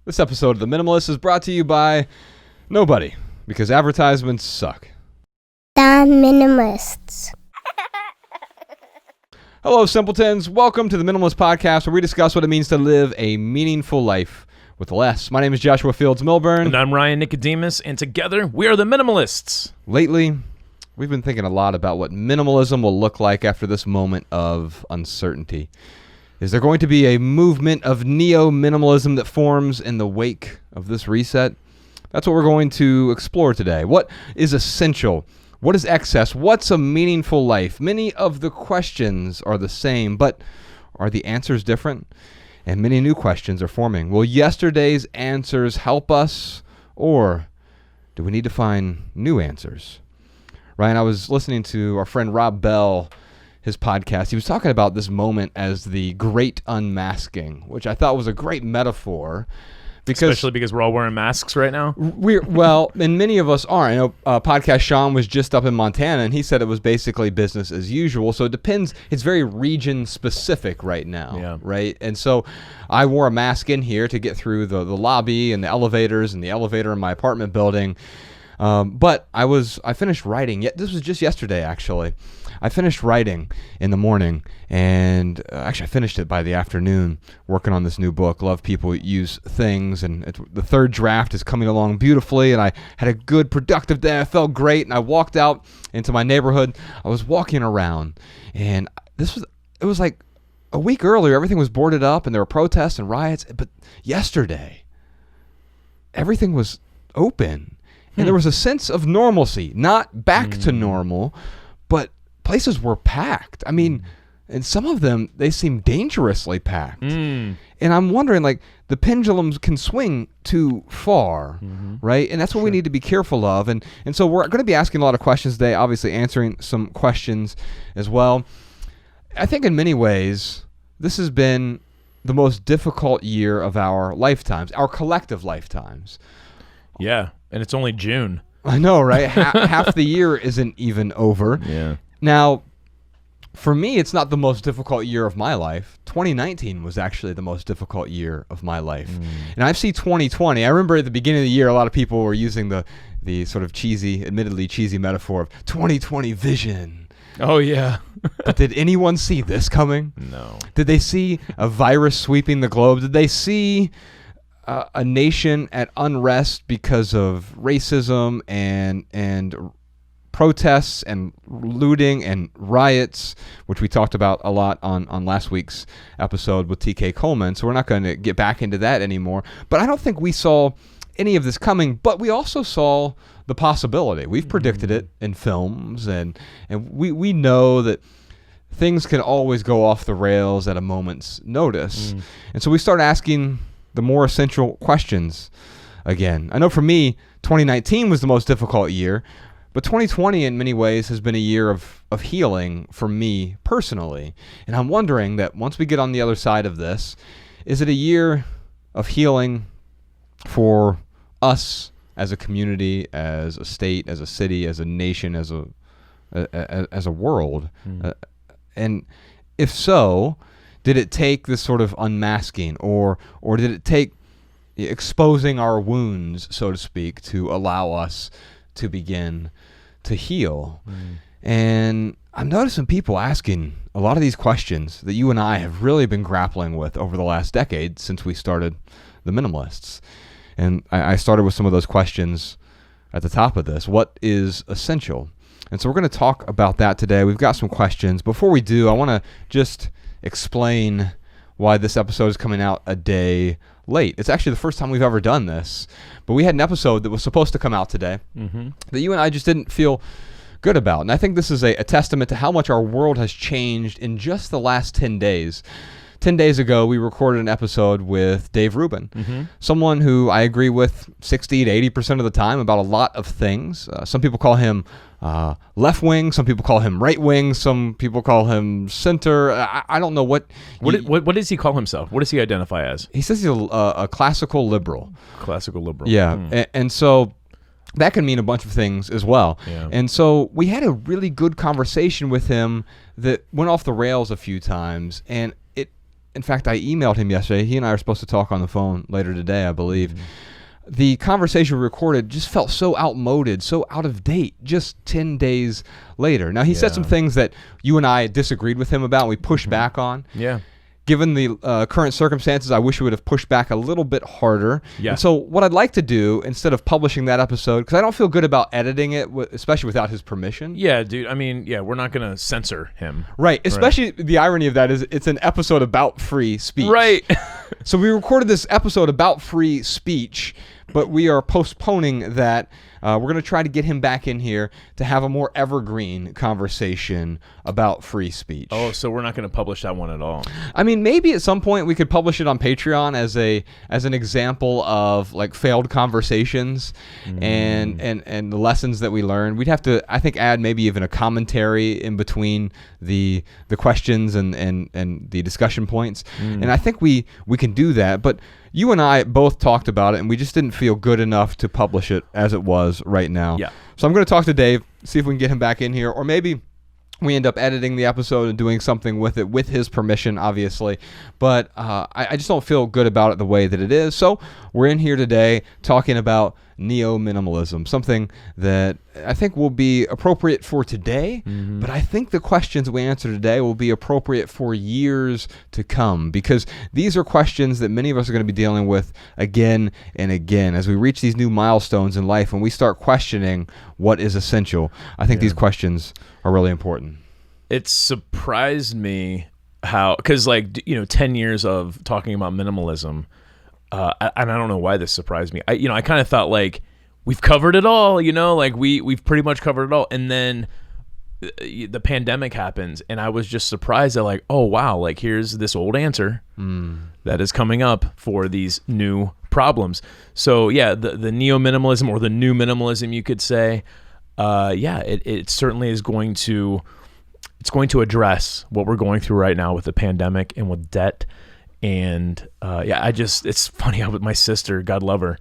This episode of The Minimalist is brought to you by nobody, because advertisements suck. The Minimalists. Hello, simpletons. Welcome to The Minimalist Podcast, where we discuss what it means to live a meaningful life with less. My name is Joshua Fields Milburn. And I'm Ryan Nicodemus, and together we are The Minimalists. Lately, we've been thinking a lot about what minimalism will look like after this moment of uncertainty. Is there going to be a movement of Neo-Minimalism that forms in the wake of this reset? That's what we're going to explore today. What is essential? What is excess? What's a meaningful life? Many of the questions are the same, but are the answers different? And many new questions are forming. Will yesterday's answers help us, or do we need to find new answers? Ryan, I was listening to our friend Rob Bell, his podcast. He was talking about this moment as the great unmasking, which I thought was a great metaphor. Especially because we're all wearing masks right now. And many of us are. I know podcast Sean was just up in Montana, and he said it was basically business as usual. So it depends. It's very region specific right now, right? And so I wore a mask in here to get through the lobby and the elevators and the elevator in my apartment building. But I finished writing. This was just yesterday, actually. I finished writing in the morning, and actually I finished it by the afternoon, working on this new book, Love People Use Things, and the third draft is coming along beautifully, and I had a good, productive day. I felt great, and I walked out into my neighborhood. I was walking around, and it was like a week earlier, everything was boarded up, and there were protests and riots, but yesterday, everything was open, and there was a sense of normalcy, not back to normal, but places were packed. I mean, and some of them, they seem dangerously packed. And I'm wondering, like, the pendulums can swing too far, right? And that's what we need to be careful of. And so we're going to be asking a lot of questions today, obviously answering some questions as well. I think in many ways, this has been the most difficult year of our lifetimes, our collective lifetimes. Yeah, and it's only June. I know, right? Half the year isn't even over. Yeah. Now, for me, it's not the most difficult year of my life. 2019 was actually the most difficult year of my life. And I see 2020. I remember at the beginning of the year, a lot of people were using the sort of admittedly cheesy metaphor of 2020 vision. Oh, yeah. But did anyone see this coming? No. Did they see a virus sweeping the globe? Did they see a nation at unrest because of racism and protests and looting and riots, which we talked about a lot on last week's episode with TK Coleman, so we're not going to get back into that anymore. But I don't think we saw any of this coming, but we also saw the possibility. We've predicted it in films, and we know that things can always go off the rails at a moment's notice. And so we start asking the more essential questions again. I know for me, 2019 was the most difficult year, but 2020 in many ways has been a year of healing for me personally. And I'm wondering that once we get on the other side of this, is it a year of healing for us as a community, as a state, as a city, as a nation, as a world? And if so, did it take this sort of unmasking, or did it take exposing our wounds, so to speak, to allow us to begin to heal? And I'm noticing people asking a lot of these questions that you and I have really been grappling with over the last decade since we started The Minimalists. And I started with some of those questions at the top of this. What is essential? And so we're going to talk about that today. We've got some questions. Before we do, I want to just explain why this episode is coming out a day late. It's actually the first time we've ever done this, but we had an episode that was supposed to come out today that you and I just didn't feel good about. And I think this is a testament to how much our world has changed in just the last 10 days. 10 days ago, we recorded an episode with Dave Rubin, someone who I agree with 60 to 80% of the time about a lot of things. Some people call him left wing, some people call him right wing, some people call him center. I don't know what does he call himself? What does he identify as? He says he's a classical liberal. Classical liberal. Yeah, and so that can mean a bunch of things as well. Yeah. And so we had a really good conversation with him that went off the rails a few times, and in fact, I emailed him yesterday. He and I are supposed to talk on the phone later today, I believe. The conversation we recorded just felt so outmoded, so out of date, just 10 days later. Now, he said some things that you and I disagreed with him about, and we pushed back on. Yeah. Given the current circumstances, I wish we would have pushed back a little bit harder. Yeah. And so what I'd like to do, instead of publishing that episode, because I don't feel good about editing it, especially without his permission. Yeah, dude. I mean, we're not going to censor him. Right. Especially the irony of that is it's an episode about free speech. Right. So we recorded this episode about free speech, but we are postponing that. We're going to try to get him back in here to have a more evergreen conversation about free speech. Oh, so we're not going to publish that one at all. I mean, maybe at some point we could publish it on Patreon as an example of like failed conversations and the lessons that we learned. We'd have to, I think, add maybe even a commentary in between the questions and the discussion points. And I think we can do that. But you and I both talked about it, and we just didn't feel good enough to publish it as it was right now. Yeah. So I'm going to talk to Dave, see if we can get him back in here, or maybe we end up editing the episode and doing something with it, with his permission, obviously. But I just don't feel good about it the way that it is. So we're in here today talking about Neo-Minimalism, something that I think will be appropriate for today, but I think the questions we answer today will be appropriate for years to come, because these are questions that many of us are going to be dealing with again and again as we reach these new milestones in life and we start questioning what is essential. I think these questions are really important. It surprised me how, because 10 years of talking about minimalism, and I don't know why this surprised me. I kind of thought like we've covered it all, like we've pretty much covered it all. And then the pandemic happens, and I was just surprised that like, oh wow, like here's this old answer that is coming up for these new problems. So yeah, the neo-minimalism or the new minimalism, you could say, it certainly is going to address what we're going through right now with the pandemic and with debt. And it's funny how my sister, God love her,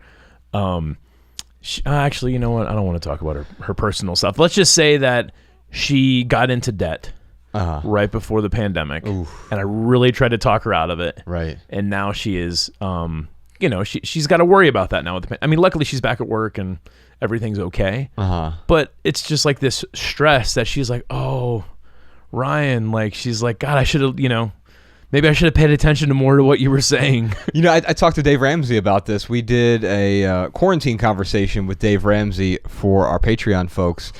actually, you know what? I don't want to talk about her personal stuff. Let's just say that she got into debt right before the pandemic. Oof. And I really tried to talk her out of it. Right. And now she is, she's got to worry about that now. I mean, luckily she's back at work and everything's okay. But it's just like this stress that she's like, oh, Ryan, like she's like, God, I should have, maybe I should have paid attention to what you were saying. I talked to Dave Ramsey about this. We did a quarantine conversation with Dave Ramsey for our Patreon folks.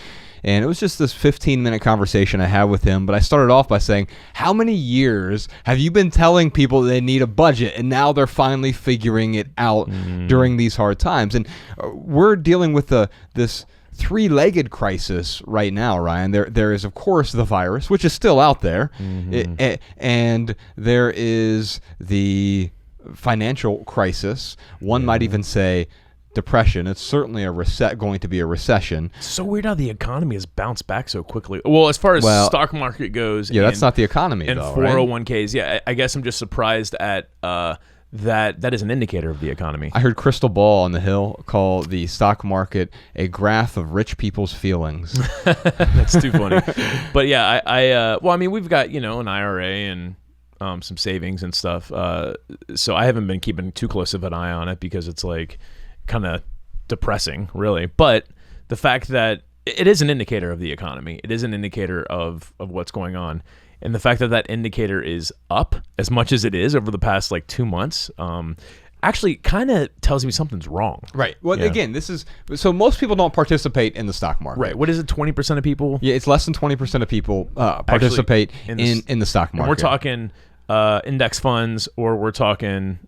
And it was just this 15-minute conversation I had with him. But I started off by saying, how many years have you been telling people they need a budget, and now they're finally figuring it out during these hard times? And we're dealing with this three-legged crisis right now, Ryan. There is, of course, the virus, which is still out there, and there is the financial crisis. One might even say depression. It's certainly going to be a recession. It's so weird how the economy has bounced back so quickly. Well, as far as stock market goes, that's not the economy, and though, 401ks. Right? I guess I'm just surprised at that is an indicator of the economy. I heard Crystal Ball on the Hill call the stock market a graph of rich people's feelings. That's too funny. But yeah, I mean, we've got, an IRA and some savings and stuff. So I haven't been keeping too close of an eye on it because it's like kind of depressing, really. But the fact that it is an indicator of the economy, it is an indicator of what's going on. And the fact that that indicator is up as much as it is over the past 2 months, actually kind of tells me something's wrong. Right. Well, again, so most people don't participate in the stock market. Right. What is it? 20% of people? Yeah, it's less than 20% of people participate in the stock market. And we're talking index funds, or we're talking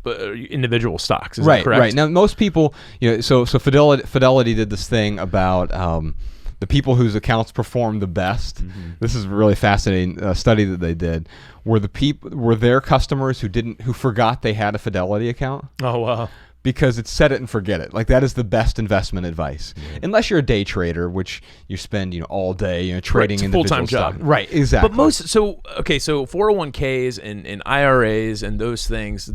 individual stocks. Is that correct? Right. Now, most people, so Fidelity did this thing about the people whose accounts perform the best. This is a really fascinating study that they did. Were their customers who forgot they had a Fidelity account? Oh wow! Because it's set it and forget it. Like, that is the best investment advice, unless you're a day trader, which you spend all day trading individual full-time stock. job. Right, exactly. But so 401ks and IRAs and those things,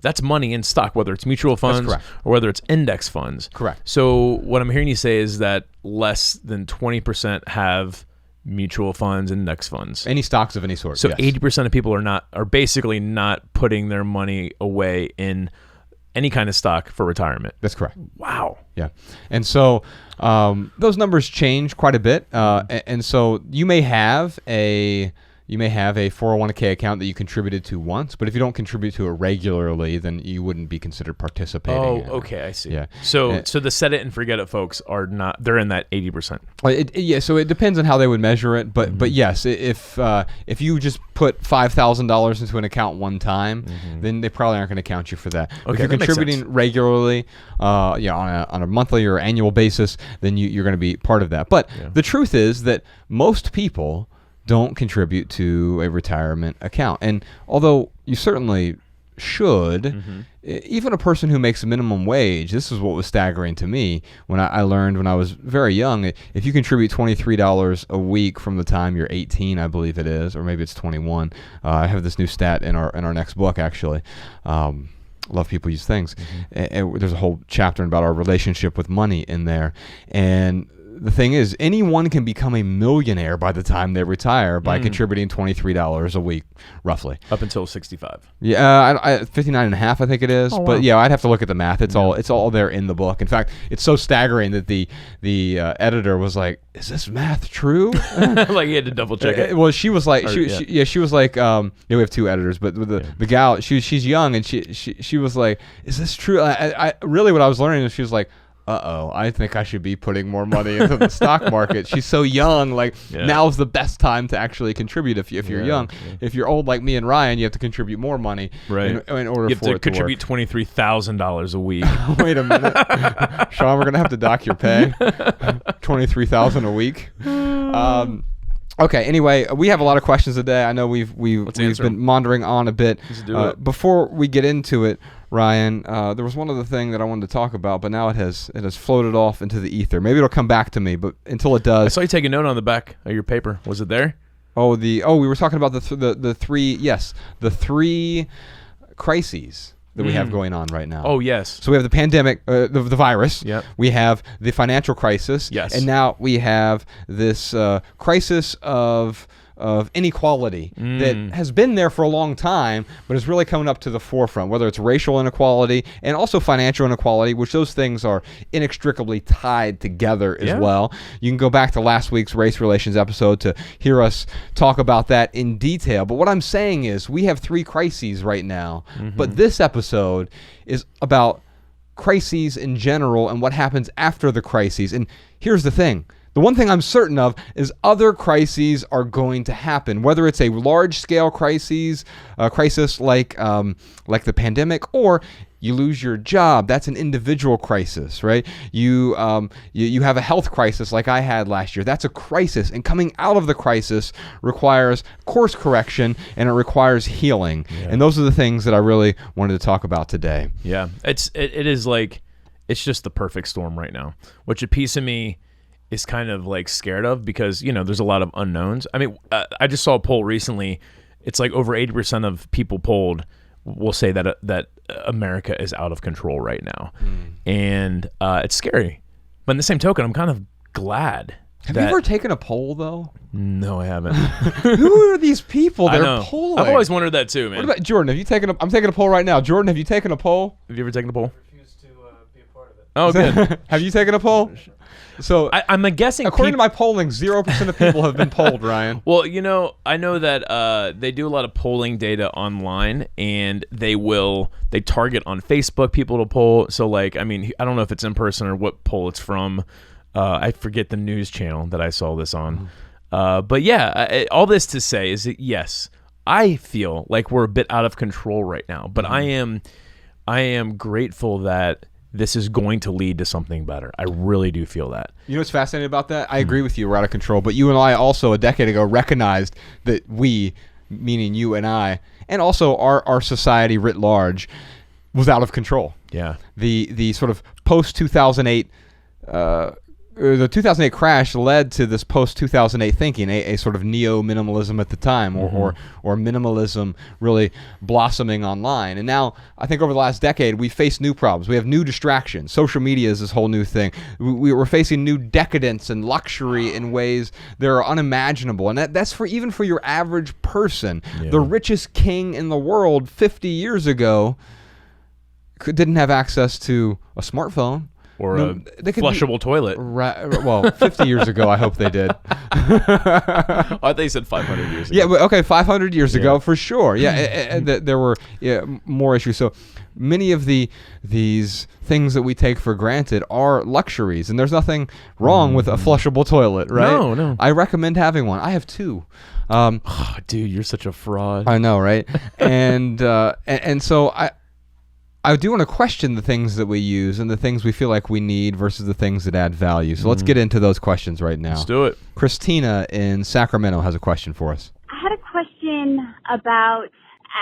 that's money in stock, whether it's mutual funds or whether it's index funds. Correct. So what I'm hearing you say is that less than 20% have mutual funds, index funds. Any stocks of any sort. So yes. 80% of people are basically not putting their money away in any kind of stock for retirement. That's correct. Wow. Yeah. And so those numbers change quite a bit. And so you may have a 401k account that you contributed to once, but if you don't contribute to it regularly, then you wouldn't be considered participating. Oh, in it. okay, I see. Yeah. So the set it and forget it folks are not, they're in that 80%. Yeah, so it depends on how they would measure it, but yes, if you just put $5,000 into an account one time, then they probably aren't going to count you for that. But if you're contributing regularly, on a monthly or annual basis, then you're going to be part of that. But the truth is that most people don't contribute to a retirement account. And although you certainly should, even a person who makes a minimum wage, this is what was staggering to me when I learned when I was very young. If you contribute $23 a week from the time you're 18, I believe it is, or maybe it's 21. I have this new stat in our next book, actually. Love people use things. And there's a whole chapter about our relationship with money in there. And the thing is, anyone can become a millionaire by the time they retire by contributing $23 a week, roughly. Up until 65. Yeah, 59 and a half, I think it is. Oh, wow. But yeah, I'd have to look at the math. It's all there in the book. In fact, it's so staggering that the editor was like, "Is this math true?" Like he had to double check it. Well, she was like, she was like, we have two editors, but the gal, she's young, and she was like, "Is this true?" I really, what I was learning is she was like, I think I should be putting more money into the stock market. She's so young. Like, now's the best time to actually contribute if you're young. Yeah. If you're old like me and Ryan, you have to contribute more money in order you have for to it to contribute $23,000 a week. Wait a minute. Sean, we're going to have to dock your pay. $23,000 a week. Okay, anyway, we have a lot of questions today. I know we've been maundering on a bit. Before we get into it, Ryan, there was one other thing that I wanted to talk about, but now it has floated off into the ether. Maybe it'll come back to me, but until it does, I saw you take a note on the back of your paper. Was it there? We were talking about the three crises that we have going on right now. Oh, yes. So we have the pandemic, the virus. Yep. We have the financial crisis. Yes. And now we have this crisis of inequality that has been there for a long time, but is really coming up to the forefront, whether it's racial inequality and also financial inequality, which those things are inextricably tied together as well. You can go back to last week's race relations episode to hear us talk about that in detail. But what I'm saying is we have three crises right now, but this episode is about crises in general and what happens after the crises. And here's the thing. The one thing I'm certain of is other crises are going to happen, whether it's a large-scale crisis like the pandemic, or you lose your job. That's an individual crisis, right? You have a health crisis like I had last year. That's a crisis, and coming out of the crisis requires course correction, and it requires healing. Yeah. And those are the things that I really wanted to talk about today. Yeah, it is like it's just the perfect storm right now, which a piece of me is kind of like scared of because, there's a lot of unknowns. I mean, I just saw a poll recently. It's like over 80% of people polled will say that America is out of control right now. And it's scary. But in the same token, I'm kind of glad. Have you ever taken a poll, though? No, I haven't. Who are these people that are polling? I've always wondered that too, man. What about Jordan? Have you taken I'm taking a poll right now. Jordan, have you taken a poll? Have you ever taken a poll? I refuse to be a part of it. Oh, good. Have you taken a poll? So I'm guessing. According to my polling, 0% of people have been polled, Ryan. Well, I know that they do a lot of polling data online, and they target on Facebook people to poll. So, I don't know if it's in person or what poll it's from. I forget the news channel that I saw this on. But yeah, all this to say is that yes, I feel like we're a bit out of control right now. But I am grateful that this is going to lead to something better. I really do feel that. You know what's fascinating about that? I agree with you, we're out of control. But you and I also a decade ago recognized that we, meaning you and I, and also our society writ large, was out of control. Yeah. The sort of post-2008 the 2008 crash led to this post-2008 thinking, a sort of neo-minimalism at the time, or minimalism really blossoming online. And now, I think over the last decade, we face new problems. We have new distractions. Social media is this whole new thing. We're facing new decadence and luxury in ways that are unimaginable. And that's even for your average person. Yeah. The richest king in the world 50 years ago didn't have access to a smartphone. Or a flushable toilet. Well, 50 years ago, I hope they did. I thought they said 500 years ago. Yeah, but okay, 500 years ago, for sure. Yeah, and there were more issues. So many of these things that we take for granted are luxuries, and there's nothing wrong with a flushable toilet, right? No. I recommend having one. I have two. Oh, dude, you're such a fraud. I know, right? and so I do want to question the things that we use and the things we feel like we need versus the things that add value. So let's get into those questions right now. Let's do it. Christina in Sacramento has a question for us. I had a question about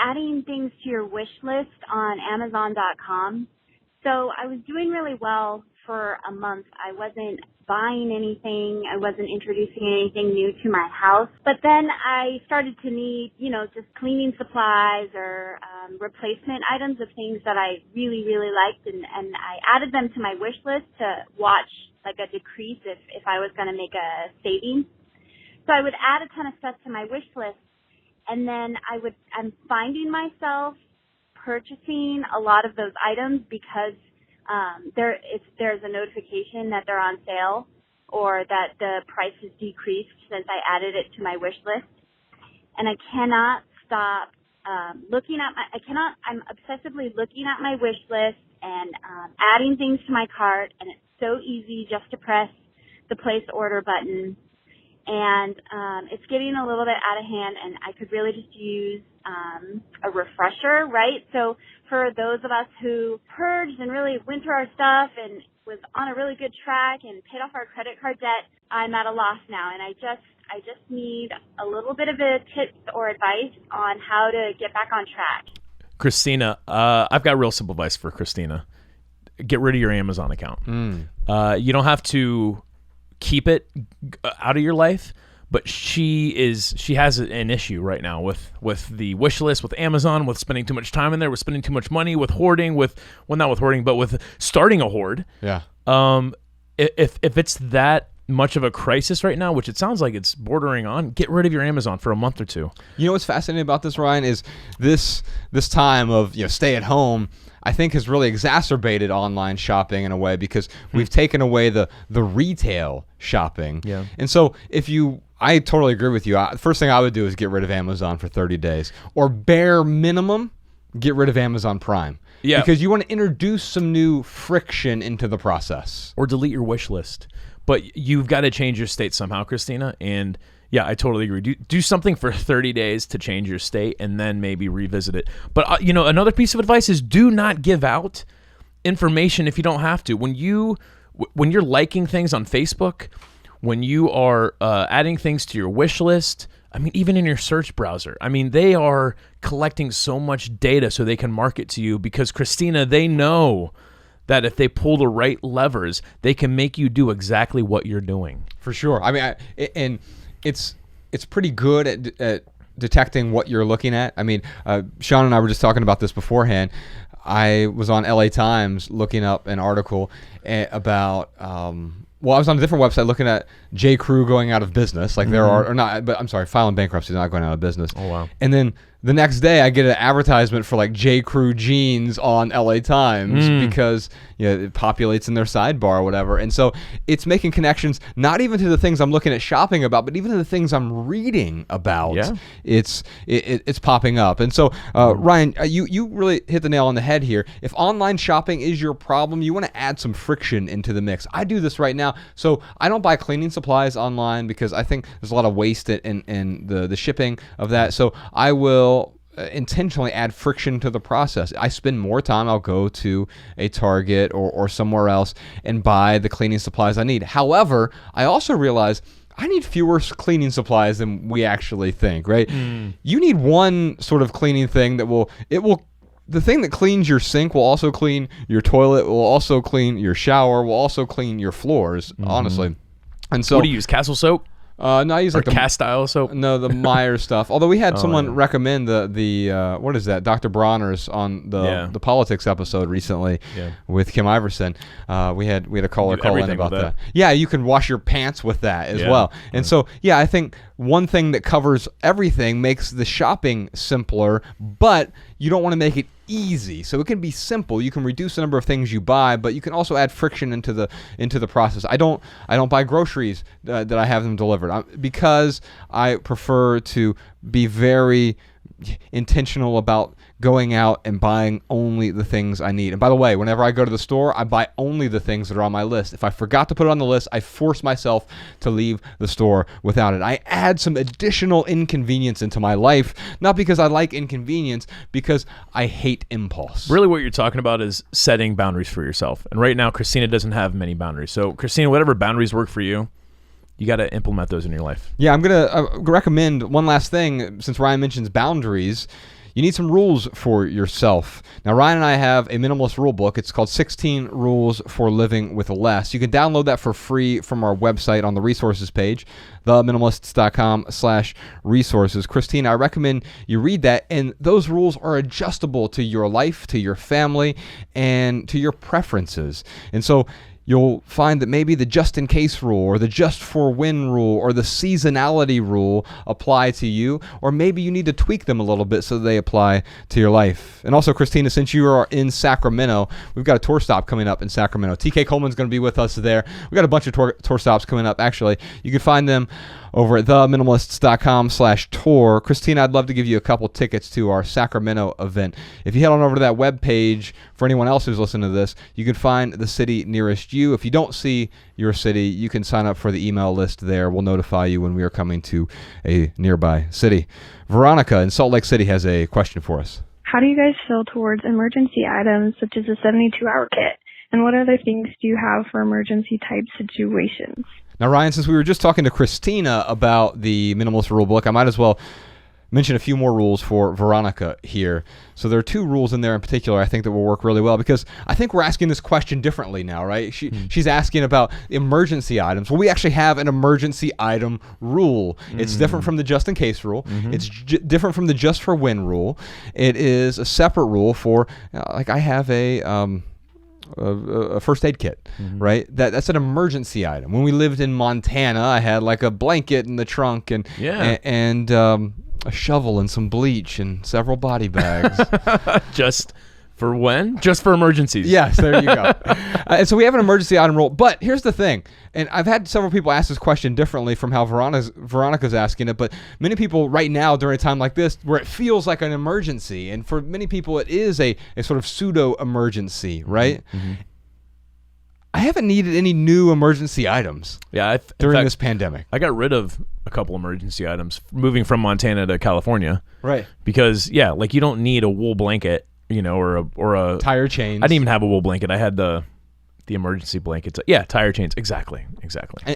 adding things to your wish list on Amazon.com. So I was doing really well for a month. I wasn't buying anything. I wasn't introducing anything new to my house. But then I started to need, just cleaning supplies or replacement items of things that I really, really liked. And I added them to my wish list to watch like a decrease if I was going to make a savings. So I would add a ton of stuff to my wish list. And then I'm finding myself purchasing a lot of those items because there's a notification that they're on sale or that the price has decreased since I added it to my wish list. And I cannot stop I'm obsessively looking at my wish list and adding things to my cart, and it's so easy just to press the place order button. And it's getting a little bit out of hand, and I could really just use a refresher, right? So for those of us who purged and really went through our stuff and was on a really good track and paid off our credit card debt, I'm at a loss now, and I just need a little bit of a tips or advice on how to get back on track. Christina, I've got real simple advice for Christina. Get rid of your Amazon account. You don't have to keep it out of your life, but she has an issue right now with the wish list, with Amazon, with spending too much time in there, with spending too much money, with hoarding, not with hoarding, but with starting a hoard. Yeah. If it's that much of a crisis right now, which it sounds like it's bordering on, get rid of your Amazon for a month or two. You know what's fascinating about this, Ryan, is this time of stay at home, I think has really exacerbated online shopping in a way because we've taken away the retail shopping. Yeah. And so I totally agree with you. The first thing I would do is get rid of Amazon for 30 days, or bare minimum, get rid of Amazon Prime. Yeah. Because you want to introduce some new friction into the process. Or delete your wish list. But you've got to change your state somehow, Christina. And yeah, I totally agree. Do something for 30 days to change your state and then maybe revisit it. But, another piece of advice is do not give out information if you don't have to. When you're liking things on Facebook, when you are adding things to your wish list, even in your search browser, they are collecting so much data so they can market to you because, Christina, they know that if they pull the right levers, they can make you do exactly what you're doing. For sure. And it's pretty good at detecting what you're looking at. Sean and I were just talking about this beforehand. I was on LA Times looking up an article about I was on a different website looking at J. Crew going out of business. Like there are, or not, but I'm sorry, filing bankruptcy, not going out of business. Oh, wow. And then the next day I get an advertisement for like J. Crew jeans on LA Times because it populates in their sidebar or whatever. And so it's making connections not even to the things I'm looking at shopping about, but even to the things I'm reading about. Yeah. It's popping up. And so Ryan, you really hit the nail on the head here. If online shopping is your problem, you want to add some friction into the mix. I do this right now. So I don't buy cleaning supplies online because I think there's a lot of waste in the shipping of that. So I will intentionally add friction to the process. I spend more time. I'll go to a Target or somewhere else and buy the cleaning supplies I need. However, I also realize I need fewer cleaning supplies than we actually think, right? You need one sort of cleaning thing that will the thing that cleans your sink will also clean your toilet, will also clean your shower, will also clean your floors, honestly. And so, What do you use? Castle soap? no, I use Or like the cast style soap? No, the Meyer stuff. Although we had someone yeah. recommend the what is that? Dr. Bronner's on the politics episode recently with Kim Iverson. We had a caller call in about that. Yeah, you can wash your pants with that as well. And so I think one thing that covers everything makes the shopping simpler, but you don't want to make it easy. So it can be simple. You can reduce the number of things you buy, but you can also add friction into the process. I don't buy groceries that I have them delivered because I prefer to be very intentional about going out and buying only the things I need. And by the way, whenever I go to the store, I buy only the things that are on my list. If I forgot to put it on the list, I force myself to leave the store without it. I add some additional inconvenience into my life, not because I like inconvenience, because I hate impulse. Really what you're talking about is setting boundaries for yourself. And right now, Christina doesn't have many boundaries. So, Christina, whatever boundaries work for you, you got to implement those in your life. Yeah, I'm going to recommend one last thing. Since Ryan mentions boundaries, you need some rules for yourself. Now, Ryan and I have a minimalist rule book. It's called 16 Rules for Living with Less. You can download that for free from our website on the resources page, theminimalists.com/resources. Christina, I recommend you read that, and those rules are adjustable to your life, to your family, and to your preferences. And so you'll find that maybe the just-in-case rule or the just-for-when rule or the seasonality rule apply to you, or maybe you need to tweak them a little bit so they apply to your life. And also, Christina, since you are in Sacramento, we've got a tour stop coming up in Sacramento. TK Coleman's going to be with us there. We've got a bunch of tour stops coming up, actually. You can find them over at theminimalists.com/tour. Christina, I'd love to give you a couple tickets to our Sacramento event. If you head on over to that webpage, for anyone else who's listening to this, you can find the city nearest you. If you don't see your city, you can sign up for the email list there. We'll notify you when we are coming to a nearby city. Veronica in Salt Lake City has a question for us. How do you guys feel towards emergency items such as a 72-hour kit? And what other things do you have for emergency type situations? Now, Ryan, since we were just talking to Christina about the Minimalist Rule Book, I might as well mention a few more rules for Veronica here. So there are two rules in there in particular I think that will work really well, because I think we're asking this question differently now, right? She's asking about emergency items. Well, we actually have an emergency item rule. It's different from the just-in-case rule. It's different from the just-for-when rule. It is a separate rule for, like I have a first aid kit, right? That's an emergency item. When we lived in Montana, I had like a blanket in the trunk and a shovel and some bleach and several body bags. Just for when? Just for emergencies. Yes, there you go. And so we have an emergency item rule. But here's the thing, and I've had several people ask this question differently from how Veronica's asking it, but many people right now during a time like this where it feels like an emergency, and for many people it is a sort of pseudo-emergency, right? I haven't needed any new emergency items during this pandemic. I got rid of a couple emergency items moving from Montana to California. Right. Because, like you don't need a wool blanket, or a tire chains. I didn't even have a wool blanket. I had the emergency blankets. Yeah, tire chains. Exactly.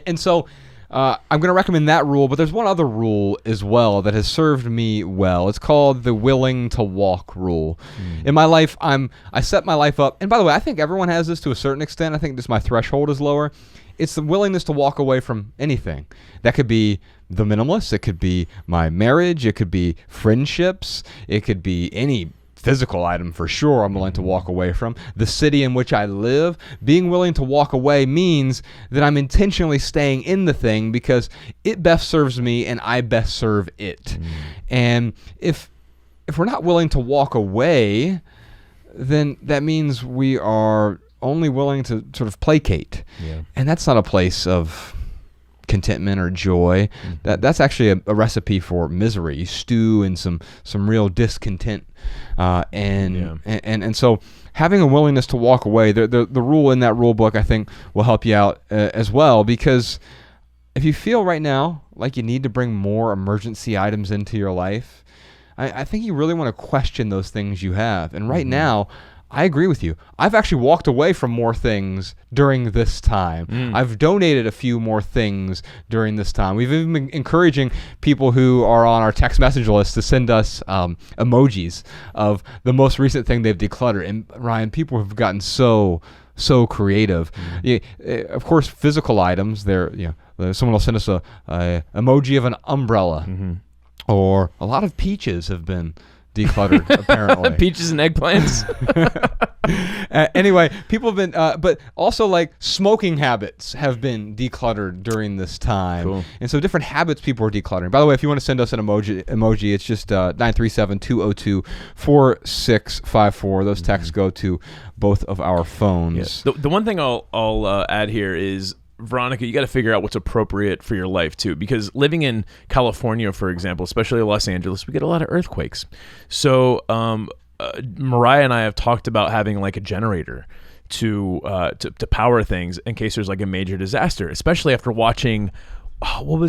And so I'm going to recommend that rule, but there's one other rule as well that has served me well. It's called the willing to walk rule. In my life, I set my life up, and by the way, I think everyone has this to a certain extent. I think just my threshold is lower. It's the willingness to walk away from anything. That could be the minimalist. It could be my marriage. It could be friendships. It could be any physical item for sure I'm willing to walk away from. The city in which I live, being willing to walk away means that I'm intentionally staying in the thing because it best serves me and I best serve it. And if we're not willing to walk away, then that means we are only willing to sort of placate. And that's not a place of contentment or joy. That's actually a recipe for misery. You stew in some real discontent, and so having a willingness to walk away. The rule in that rule book I think will help you out as well, because if you feel right now like you need to bring more emergency items into your life, I think you really want to question those things you have. And right now, I agree with you. I've actually walked away from more things during this time. I've donated a few more things during this time. We've even been encouraging people who are on our text message list to send us emojis of the most recent thing they've decluttered. And Ryan, people have gotten so creative. Yeah, of course, physical items. Someone will send us a emoji of an umbrella, or a lot of peaches have been decluttered. Apparently, Peaches and eggplants. Anyway, people have been, but also like smoking habits have been decluttered during this time. Cool. And so different habits people are decluttering. By the way, if you want to send us an emoji, it's just 937-202-4654. Those texts go to both of our phones. Yeah. The one thing I'll add here is, Veronica, you got to figure out what's appropriate for your life too, because living in California, for example, especially Los Angeles, we get a lot of earthquakes. So Mariah and I have talked about having like a generator to power things in case there's like a major disaster, especially after watching about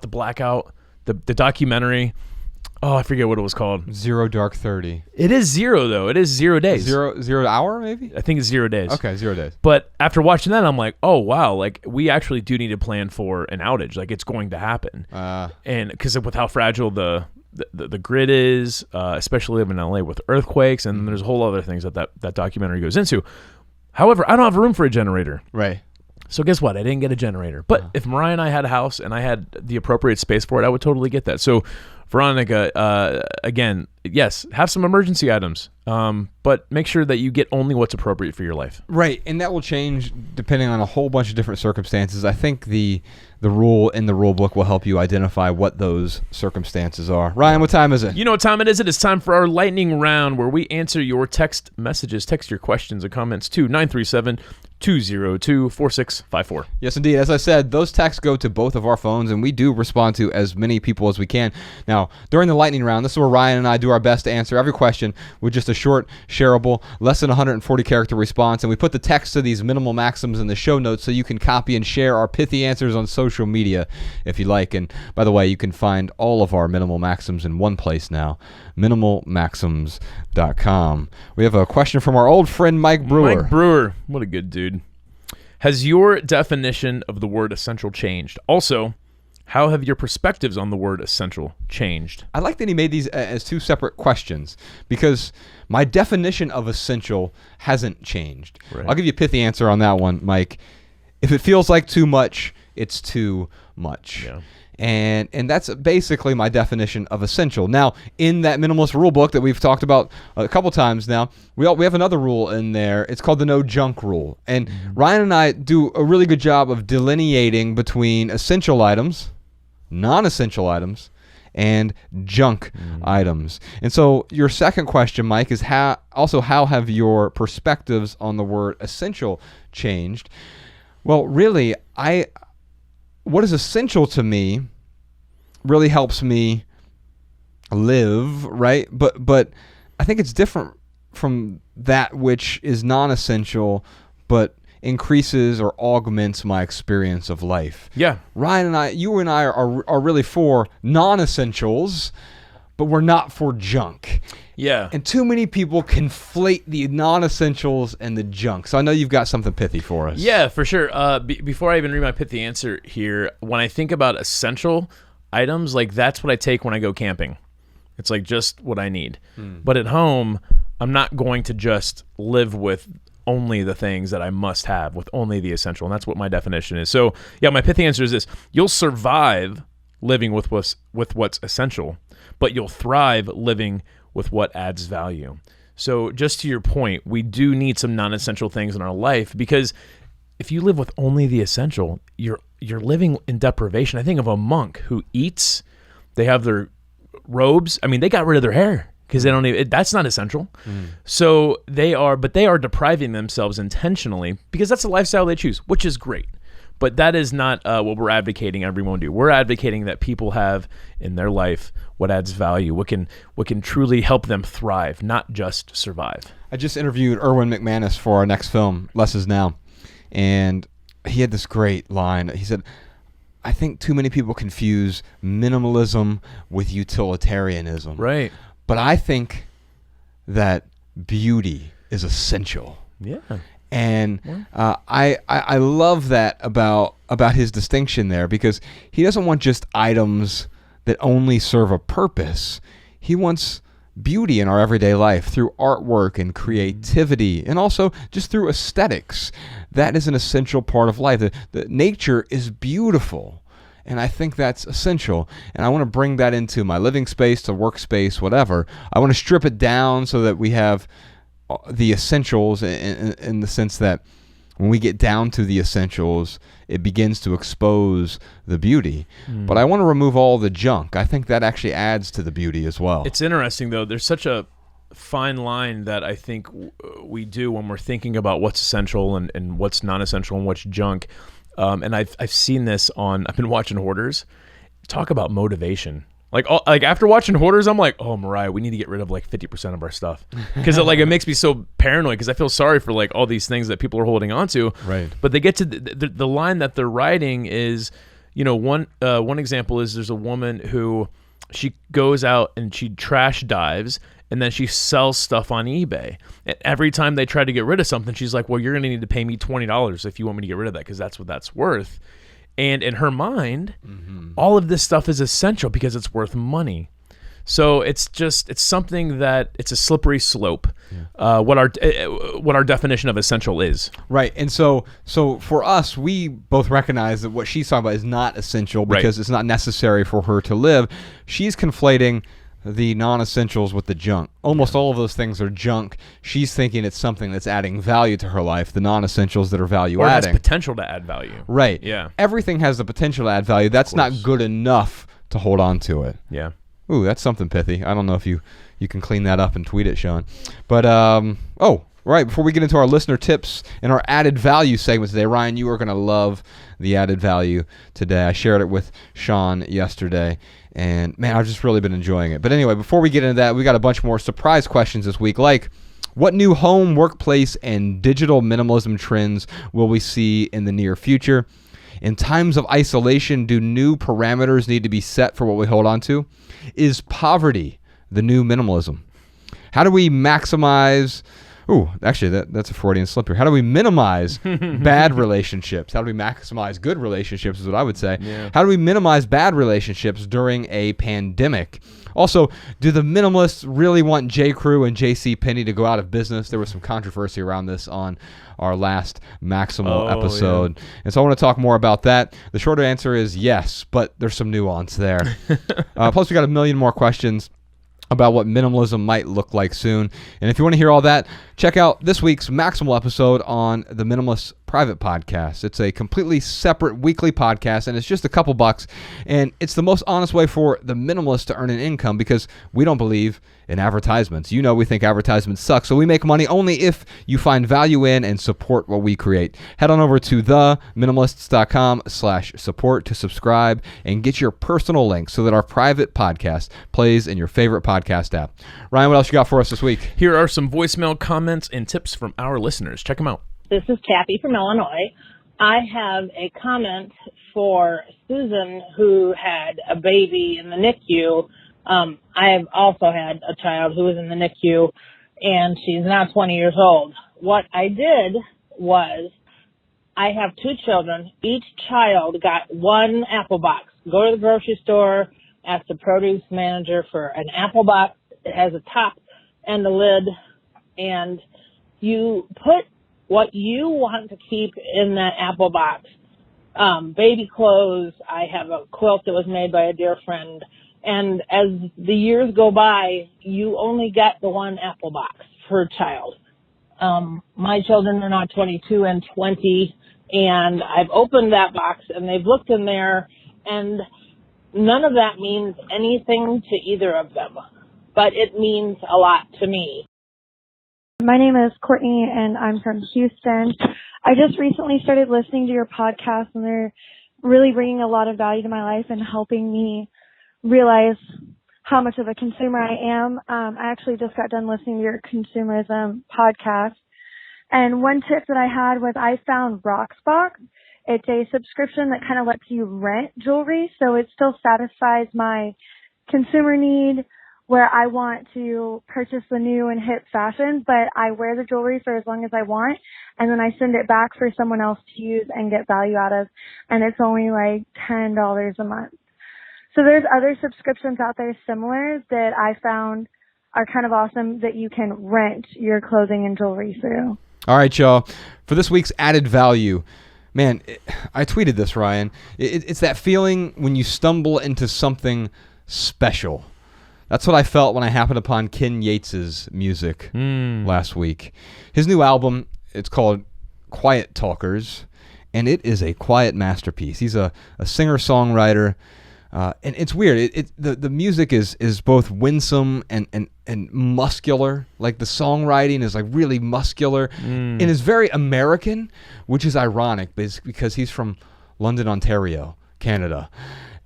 the blackout, the documentary. Oh, I forget what it was called. Zero Dark 30. It is zero, though. It is 0 days. Zero hour, maybe? I think it's 0 days. Okay, 0 days. But after watching that, I'm like, oh, wow. Like, we actually do need to plan for an outage. Like, it's going to happen. And because with how fragile the grid is, especially living in LA with earthquakes, and there's a whole other things that documentary goes into. However, I don't have room for a generator. Right. So guess what? I didn't get a generator. But if Mariah and I had a house and I had the appropriate space for it, I would totally get that. So Veronica, again, yes, have some emergency items, but make sure that you get only what's appropriate for your life. Right, and that will change depending on a whole bunch of different circumstances. I think the rule in the rule book will help you identify what those circumstances are. Ryan, what time is it? You know what time it is? It is time for our lightning round, where we answer your text messages. Text your questions and comments to 937-202-4654. Yes, indeed. As I said, those texts go to both of our phones, and we do respond to as many people as we can. Now, during the lightning round, this is where Ryan and I do our best to answer every question with just a short, shareable, less than 140 character response, and we put the text to these minimal maxims in the show notes so you can copy and share our pithy answers on social media if you like. And by the way, you can find all of our minimal maxims in one place now, minimalmaxims.com. We have a question from our old friend Mike Brewer. Mike Brewer, what a good dude. Has your definition of the word essential changed? Also, how have your perspectives on the word essential changed? I like that he made these as two separate questions, because my definition of essential hasn't changed. Right. I'll give you a pithy answer on that one, Mike. If it feels like too much, it's too much. Yeah. And that's basically my definition of essential. Now, in that minimalist rule book that we've talked about a couple times now, we have another rule in there. It's called the no junk rule. And Ryan and I do a really good job of delineating between essential items, non-essential items, and junk items. And so your second question, Mike, is how have your perspectives on the word essential changed? Well, really, what is essential to me really helps me live, right? But I think it's different from that which is non-essential, but increases or augments my experience of life. Yeah. Ryan and I, you and I are really for non-essentials, but we're not for junk. Yeah. And too many people conflate the non-essentials and the junk. So I know you've got something pithy for us. Yeah, for sure. Before I even read my pithy answer here, when I think about essential items, like that's what I take when I go camping. It's like just what I need. But at home, I'm not going to just live with only the things that I must have, with only the essential. And that's what my definition is. So yeah, my pithy answer is this. You'll survive living with what's essential, but you'll thrive living with what adds value. So just to your point, we do need some non-essential things in our life, because if you live with only the essential, you're living in deprivation. I think of a monk who eats, they have their robes. I mean, they got rid of their hair because they don't even, that's not essential. So they are depriving themselves intentionally because that's the lifestyle they choose, which is great. But that is not what we're advocating everyone do. We're advocating that people have in their life what adds value, what can truly help them thrive, not just survive. I just interviewed Erwin McManus for our next film, Less Is Now, and he had this great line. He said, I think too many people confuse minimalism with utilitarianism. Right. But I think that beauty is essential. Yeah. And I love that about his distinction there, because he doesn't want just items that only serve a purpose. He wants beauty in our everyday life through artwork and creativity, and also just through aesthetics. That is an essential part of life. The nature is beautiful, and I think that's essential. And I want to bring that into my living space, to workspace, whatever. I want to strip it down so that we have the essentials in the sense that when we get down to the essentials, it begins to expose the beauty. But I want to remove all the junk. I think that actually adds to the beauty as well. It's interesting, though. There's such a fine line that I think we do when we're thinking about what's essential and what's non-essential and what's junk. And I've seen this I've been watching Hoarders. Talk about motivation. Like after watching Hoarders, I'm like, oh, Mariah, we need to get rid of like 50% of our stuff, because it makes me so paranoid, because I feel sorry for like all these things that people are holding on to. Right. But they get to the line that they're writing is, one example is there's a woman who she goes out and she trash dives, and then she sells stuff on eBay. And every time they try to get rid of something, she's like, well, you're going to need to pay me $20 if you want me to get rid of that, because that's what that's worth. And in her mind, all of this stuff is essential because it's worth money. So it's something that it's a slippery slope. Yeah. What our definition of essential is. Right. And so for us, we both recognize that what she's talking about is not essential because it's not necessary for her to live. She's conflating the non-essentials with the junk. Almost all of those things are junk. She's thinking it's something that's adding value to her life, the non-essentials that are value-adding. Or has potential to add value. Right. Yeah. Everything has the potential to add value. That's not good enough to hold on to it. Yeah. Ooh, that's something pithy. I don't know if you can clean that up and tweet it, Sean. But, right, before we get into our listener tips and our added value segment today, Ryan, you are going to love the added value today. I shared it with Sean yesterday, and man, I've just really been enjoying it. But anyway, before we get into that, we got a bunch more surprise questions this week, like what new home, workplace, and digital minimalism trends will we see in the near future? In times of isolation, do new parameters need to be set for what we hold on to? Is poverty the new minimalism? How do we maximize... Ooh, actually, that's a Freudian slip here. How do we minimize bad relationships? How do we maximize good relationships is what I would say. Yeah. How do we minimize bad relationships during a pandemic? Also, do the minimalists really want J. Crew and J.C. Penney to go out of business? There was some controversy around this on our last Maximal episode. Yeah. And so I want to talk more about that. The shorter answer is yes, but there's some nuance there. Plus, we got a million more questions about what minimalism might look like soon. And if you want to hear all that, check out this week's Maximal episode on the Minimalist Private Podcast. It's a completely separate weekly podcast, and it's just a couple bucks. And it's the most honest way for the minimalist to earn an income, because we don't believe in advertisements. You know, we think advertisements suck, so we make money only if you find value in and support what we create. Head on over to theminimalists.com/support to subscribe and get your personal link so that our private podcast plays in your favorite podcast app. Ryan, what else you got for us this week? Here are some voicemail comments and tips from our listeners. Check them out. This is Kathy from Illinois. I have a comment for Susan, who had a baby in the NICU. I have also had a child who was in the NICU, and she's now 20 years old. What I did was, I have two children. Each child got one apple box. Go to the grocery store, ask the produce manager for an apple box. It has a top and a lid, and you put what you want to keep in that apple box. Baby clothes. I have a quilt that was made by a dear friend. And as the years go by, you only get the one apple box per child. My children are now 22 and 20, and I've opened that box, and they've looked in there, and none of that means anything to either of them. But it means a lot to me. My name is Courtney, and I'm from Houston. I just recently started listening to your podcast, and they're really bringing a lot of value to my life and helping me realize how much of a consumer I am. I actually just got done listening to your consumerism podcast. And one tip that I had was I found Rocksbox. It's a subscription that kind of lets you rent jewelry, so it still satisfies my consumer need where I want to purchase the new and hip fashion, but I wear the jewelry for as long as I want, and then I send it back for someone else to use and get value out of, and it's only like $10 a month. So there's other subscriptions out there similar that I found are kind of awesome that you can rent your clothing and jewelry through. All right, y'all. For this week's added value, man, I tweeted this, Ryan. It's that feeling when you stumble into something special. That's what I felt when I happened upon Ken Yates's music last week. His new album, it's called Quiet Talkers, and it is a quiet masterpiece. He's a singer-songwriter, and it's weird. The music is both winsome and muscular. Like the songwriting is like really muscular and is very American, which is ironic because he's from London, Ontario, Canada.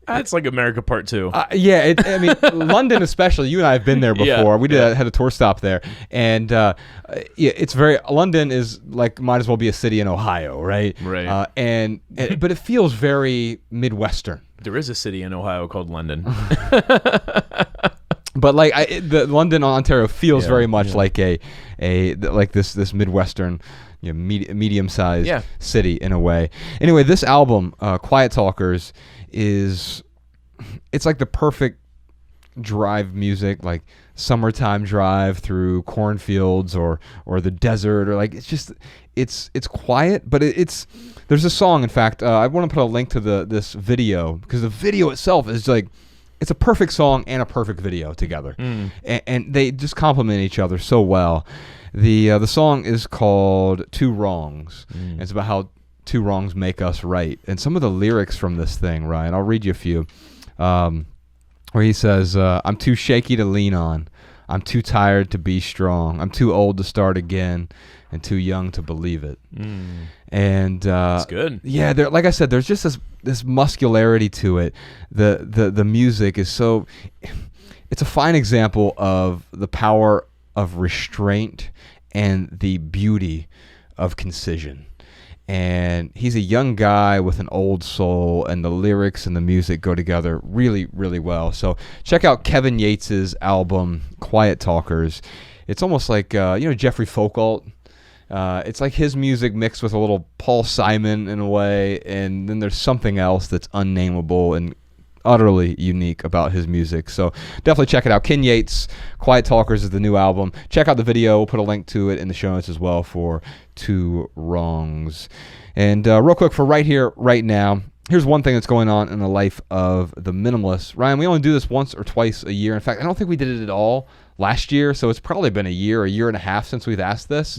That's like America Part 2. Yeah, I mean, London especially. You and I have been there before. Yeah, we had a tour stop there, and it's very. London is like might as well be a city in Ohio, right? Right. But it feels very Midwestern. There is a city in Ohio called London. But like the London, Ontario feels very much like a like this Midwestern, medium-sized city in a way. Anyway, this album, Quiet Talkers, it's like the perfect drive music, like summertime drive through cornfields or the desert, or like it's quiet, but there's a song. In fact, I want to put a link to this video because the video itself is like it's a perfect song and a perfect video together, and they just complement each other so well. The song is called Two Wrongs. It's about how two wrongs make us right. And some of the lyrics from this thing, Ryan, I'll read you a few, where he says, I'm too shaky to lean on. I'm too tired to be strong. I'm too old to start again and too young to believe it. And that's good. Yeah, like I said, there's just this muscularity to it. The music is so... It's a fine example of the power of restraint and the beauty of concision. And he's a young guy with an old soul, and the lyrics and the music go together really, really well. So check out Kevin Yates's album, Quiet Talkers. It's almost like, Jeffrey Folkalt. It's like his music mixed with a little Paul Simon in a way, and then there's something else that's unnameable and utterly unique about his music. So definitely check it out. Ken Yates, Quiet Talkers is the new album. Check out the video. We'll put a link to it in the show notes as well for Two Wrongs. And real quick for right here, right now, here's one thing that's going on in the life of the minimalists. Ryan, we only do this once or twice a year. In fact, I don't think we did it at all last year, so it's probably been a year and a half since we've asked this.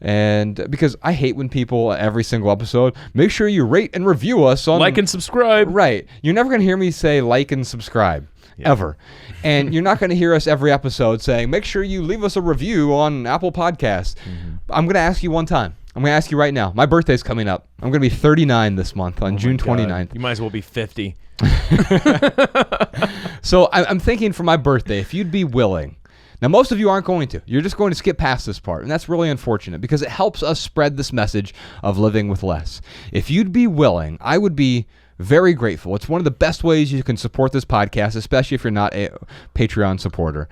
And because I hate when people, every single episode, make sure you rate and review us on... Like and subscribe. Right. You're never going to hear me say like and subscribe, ever. And you're not going to hear us every episode saying, make sure you leave us a review on Apple Podcasts. I'm going to ask you one time. I'm going to ask you right now. My birthday's coming up. I'm going to be 39 this month on June 29th. You might as well be 50. So I'm thinking for my birthday, if you'd be willing... Now, most of you aren't going to. You're just going to skip past this part, and that's really unfortunate because it helps us spread this message of living with less. If you'd be willing, I would be very grateful. It's one of the best ways you can support this podcast, especially if you're not a Patreon supporter.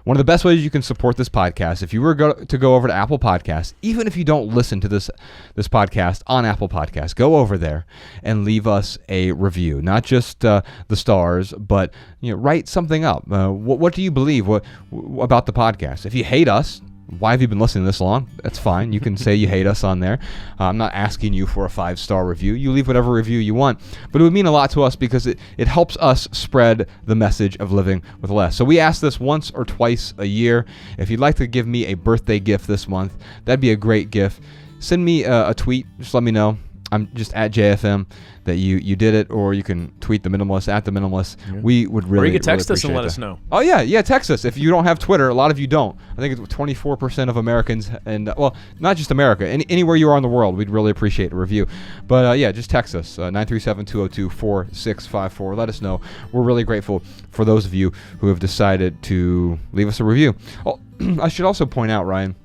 One of the best ways you can support this podcast, if you were to go over to Apple Podcasts, even if you don't listen to this podcast on Apple Podcasts, go over there and leave us a review. Not just the stars, but write something up. What do you believe about the podcast? If you hate us, why have you been listening this long? That's fine. You can say you hate us on there. I'm not asking you for a 5-star review. You leave whatever review you want. But it would mean a lot to us because it helps us spread the message of living with less. So we ask this once or twice a year. If you'd like to give me a birthday gift this month, that'd be a great gift. Send me a tweet. Just let me know. I'm just at JFM that you did it, or you can tweet the Minimalist at the Minimalist. Yeah. We would really, or you can text really us and let us know. Oh yeah, text us if you don't have Twitter. A lot of you don't. I think it's 24% of Americans, and well, not just America, anywhere you are in the world, we'd really appreciate a review. But just text us 937-202-4654. Let us know. We're really grateful for those of you who have decided to leave us a review. Oh, I should also point out, Ryan.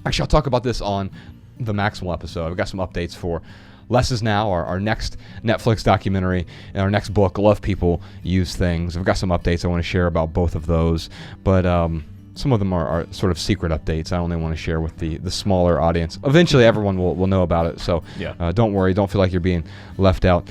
Actually, I'll talk about this on the Maximal episode. I've got some updates for Less Is Now, our next Netflix documentary, and our next book, Love People, Use Things. I've got some updates I want to share about both of those, but some of them are sort of secret updates I only want to share with the smaller audience. Eventually, everyone will know about it, so don't worry. Don't feel like you're being left out.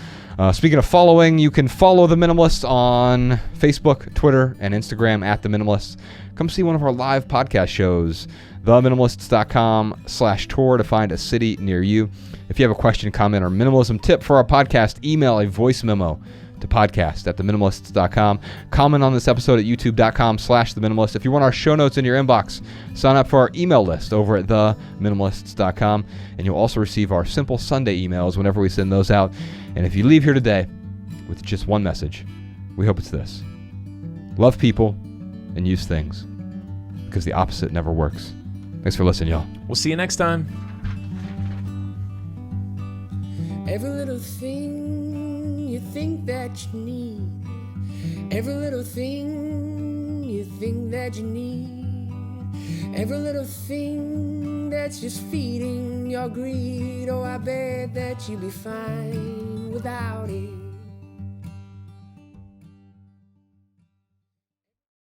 Speaking of following, you can follow The Minimalists on Facebook, Twitter, and Instagram at The Minimalists. Come see one of our live podcast shows, theminimalists.com/tour to find a city near you. If you have a question, comment, or minimalism tip for our podcast, email a voice memo to podcast@theminimalists.com. Comment on this episode at youtube.com/theminimalists. If you want our show notes in your inbox, sign up for our email list over at theminimalists.com, and you'll also receive our simple Sunday emails whenever we send those out. And if you leave here today with just one message, we hope it's this: love people and use things, because the opposite never works. Thanks for listening, y'all. We'll see you next time. Every little thing you think that you need, every little thing you think that you need, every little thing that's just feeding your greed. Oh, I bet that you'd be fine without it.